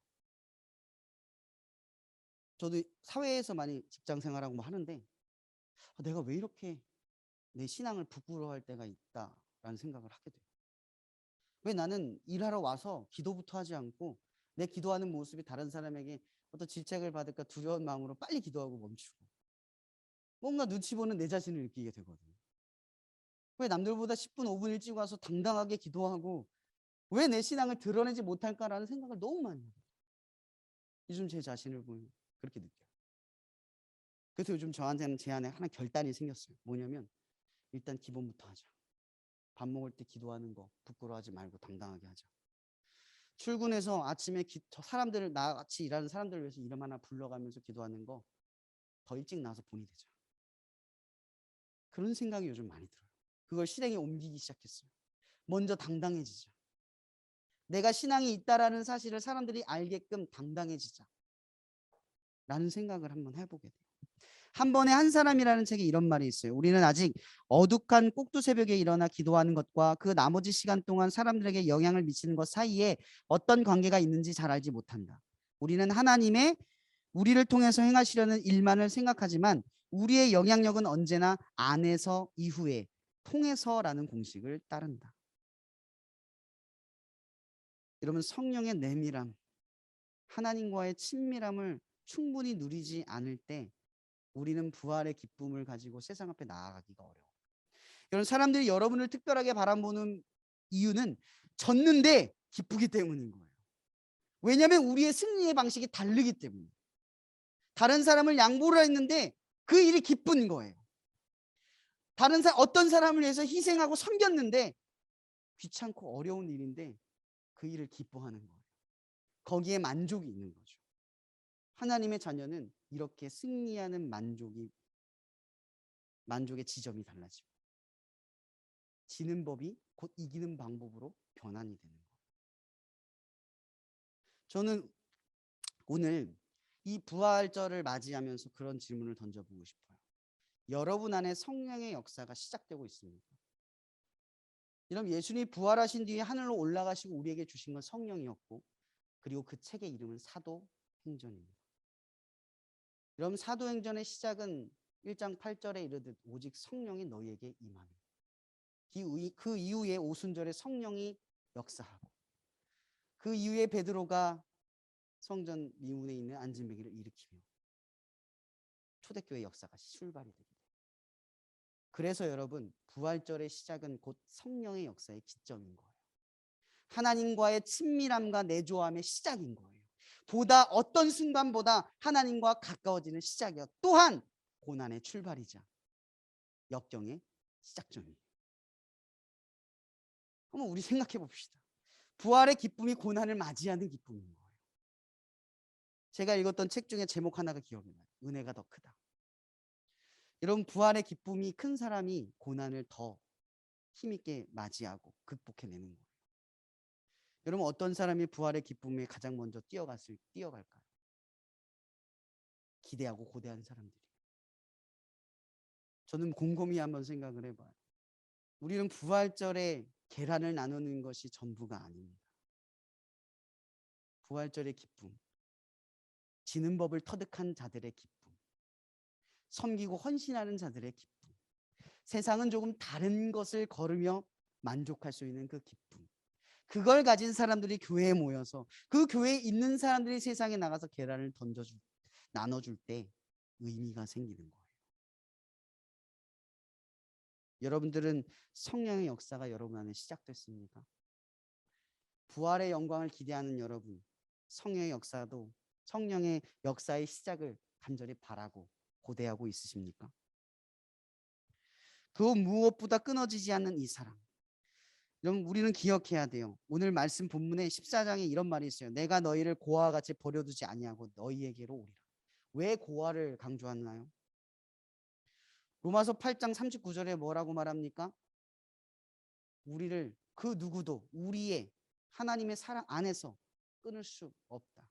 저도 사회에서 많이 직장 생활하고 하는데 내가 왜 이렇게 내 신앙을 부끄러워할 때가 있다라는 생각을 하게 돼요. 왜 나는 일하러 와서 기도부터 하지 않고 내 기도하는 모습이 다른 사람에게 어떤 질책을 받을까 두려운 마음으로 빨리 기도하고 멈추고 뭔가 눈치 보는 내 자신을 느끼게 되거든요. 왜 남들보다 10분, 5분 일찍 와서 당당하게 기도하고 왜 내 신앙을 드러내지 못할까라는 생각을 너무 많이 해요. 요즘 제 자신을 보면 그렇게 느껴요. 그래서 요즘 저한테는 제 안에 하나 결단이 생겼어요. 뭐냐면 일단 기본부터 하자. 밥 먹을 때 기도하는 거 부끄러워하지 말고 당당하게 하자. 출근해서 아침에 저 사람들을 나같이 일하는 사람들을 위해서 이름 하나 불러가면서 기도하는 거 더 일찍 나와서 본이 되자. 그런 생각이 요즘 많이 들어요. 그걸 실행에 옮기기 시작했어요. 먼저 당당해지자. 내가 신앙이 있다라는 사실을 사람들이 알게끔 당당해지자. 라는 생각을 한번 해보게 돼요. 한 번에 한 사람이라는 책에 이런 말이 있어요. 우리는 아직 어둑한 꼭두 새벽에 일어나 기도하는 것과 그 나머지 시간 동안 사람들에게 영향을 미치는 것 사이에 어떤 관계가 있는지 잘 알지 못한다. 우리는 하나님의 우리를 통해서 행하시려는 일만을 생각하지만 우리의 영향력은 언제나 안에서 이후에 통해서라는 공식을 따른다. 여러분, 성령의 내밀함, 하나님과의 친밀함을 충분히 누리지 않을 때 우리는 부활의 기쁨을 가지고 세상 앞에 나아가기가 어려워요. 여러분, 사람들이 여러분을 특별하게 바라보는 이유는 졌는데 기쁘기 때문인 거예요. 왜냐하면 우리의 승리의 방식이 다르기 때문에. 다른 사람을 양보를 했는데 그 일이 기쁜 거예요. 어떤 사람을 위해서 희생하고 섬겼는데 귀찮고 어려운 일인데 그 일을 기뻐하는 거예요. 거기에 만족이 있는 거죠. 하나님의 자녀는 이렇게 승리하는 만족의 지점이 달라지고 지는 법이 곧 이기는 방법으로 변환이 되는 거예요. 저는 오늘 이 부활절을 맞이하면서 그런 질문을 던져보고 싶어요. 여러분 안에 성령의 역사가 시작되고 있습니까? 여러분, 예수님이 부활하신 뒤에 하늘로 올라가시고 우리에게 주신 건 성령이었고, 그리고 그 책의 이름은 사도행전입니다. 여러분, 사도행전의 시작은 1장 8절에 이르듯 오직 성령이 너희에게 임하며, 그 이후에 오순절에 성령이 역사하고, 그 이후에 베드로가 성전 미문에 있는 안진뱅이를 일으키며 초대교회 역사가 출발이 되게 돼요. 그래서 여러분, 부활절의 시작은 곧 성령의 역사의 기점인 거예요. 하나님과의 친밀함과 내조함의 시작인 거예요. 보다 어떤 순간보다 하나님과 가까워지는 시작이요. 또한 고난의 출발이자 역경의 시작점이에요. 한번 우리 생각해 봅시다. 부활의 기쁨이 고난을 맞이하는 기쁨인 거예요. 제가 읽었던 책 중에 제목 하나가 기억이 나요. 은혜가 더 크다. 여러분, 부활의 기쁨이 큰 사람이 고난을 더 힘있게 맞이하고 극복해내는 거예요. 여러분, 어떤 사람이 부활의 기쁨에 가장 먼저 뛰어갈까요? 기대하고 고대한 사람들이. 저는 곰곰이 한번 생각을 해봐요. 우리는 부활절에 계란을 나누는 것이 전부가 아닙니다. 부활절의 기쁨, 지는 법을 터득한 자들의 기쁨, 섬기고 헌신하는 자들의 기쁨, 세상은 조금 다른 것을 걸으며 만족할 수 있는 그 기쁨, 그걸 가진 사람들이 교회에 모여서 그 교회에 있는 사람들이 세상에 나가서 계란을 나눠줄 때 의미가 생기는 거예요. 여러분들은 성령의 역사가 여러분 안에 시작됐습니까? 부활의 영광을 기대하는 여러분, 성령의 역사의 시작을 간절히 바라고 고대하고 있으십니까? 그 무엇보다 끊어지지 않는 이 사랑. 여러분, 우리는 기억해야 돼요. 오늘 말씀 본문에 14장에 이런 말이 있어요. 내가 너희를 고아와 같이 버려두지 아니하고 너희에게로 오리라. 왜 고아를 강조하나요? 로마서 8장 39절에 뭐라고 말합니까? 우리를 그 누구도 우리의 하나님의 사랑 안에서 끊을 수 없다.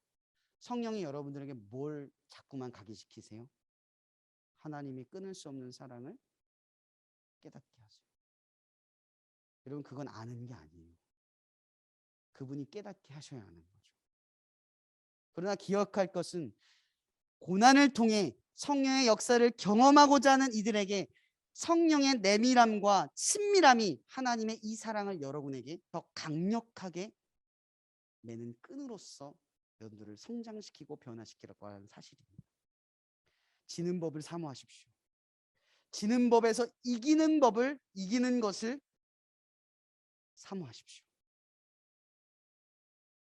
성령이 여러분들에게 뭘 자꾸만 각인시키세요? 하나님이 끊을 수 없는 사랑을 깨닫게 하세요. 여러분, 그건 아는 게 아니에요. 그분이 깨닫게 하셔야 하는 거죠. 그러나 기억할 것은 고난을 통해 성령의 역사를 경험하고자 하는 이들에게 성령의 내밀함과 친밀함이 하나님의 이 사랑을 여러분에게 더 강력하게 매는 끈으로서 여러분들을 성장시키고 변화시키라고 하는 사실입니다. 지는 법을 사모하십시오. 지는 법에서 이기는 것을 사모하십시오.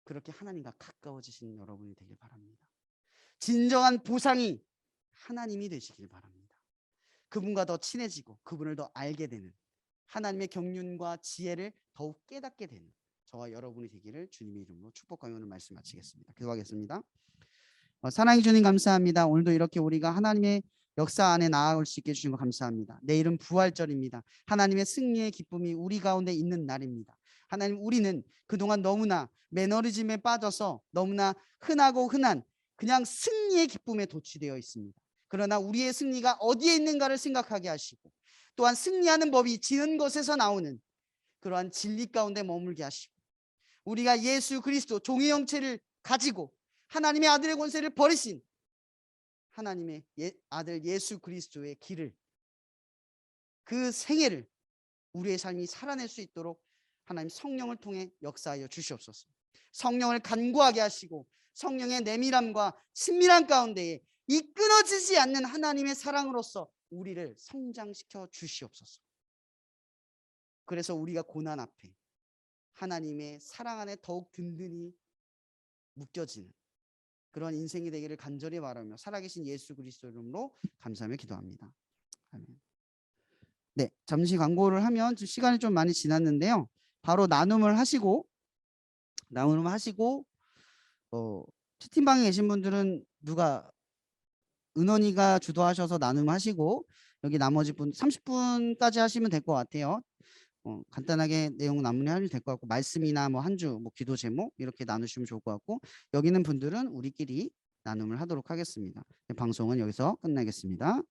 그렇게 하나님과 가까워지신 여러분이 되길 바랍니다. 진정한 보상이 하나님이 되시길 바랍니다. 그분과 더 친해지고 그분을 더 알게 되는, 하나님의 경륜과 지혜를 더욱 깨닫게 되는 저와 여러분이 되기를 주님의 이름으로 축복하며 오늘 말씀 마치겠습니다. 기도하겠습니다. 사랑해 주님 감사합니다. 오늘도 이렇게 우리가 하나님의 역사 안에 나아올 수 있게 해주신 거 감사합니다. 내일은 부활절입니다. 하나님의 승리의 기쁨이 우리 가운데 있는 날입니다. 하나님, 우리는 그동안 너무나 매너리즘에 빠져서 너무나 흔하고 흔한 그냥 승리의 기쁨에 도취되어 있습니다. 그러나 우리의 승리가 어디에 있는가를 생각하게 하시고, 또한 승리하는 법이 지는 것에서 나오는 그러한 진리 가운데 머물게 하시고, 우리가 예수 그리스도 종의 형체를 가지고 하나님의 아들의 권세를 버리신 하나님의 아들 예수 그리스도의 길을, 그 생애를 우리의 삶이 살아낼 수 있도록 하나님 성령을 통해 역사하여 주시옵소서. 성령을 간구하게 하시고 성령의 내밀함과 친밀함 가운데에 이 끊어지지 않는 하나님의 사랑으로서 우리를 성장시켜 주시옵소서. 그래서 우리가 고난 앞에 하나님의 사랑 안에 더욱 든든히 묶여지는 그런 인생이 되기를 간절히 바라며 살아계신 예수 그리스도 이름으로 감사하며 기도합니다. 아멘. 네, 잠시 광고를 하면 시간이 좀 많이 지났는데요. 바로 나눔을 하시고 채팅방에 계신 분들은 누가 은원이가 주도하셔서 나눔하시고, 여기 나머지 분 30분까지 하시면 될 것 같아요. 간단하게 내용 나누면 될 것 같고, 말씀이나 뭐 한 주 뭐 기도 제목 이렇게 나누시면 좋을 것 같고, 여기 있는 분들은 우리끼리 나눔을 하도록 하겠습니다. 방송은 여기서 끝나겠습니다.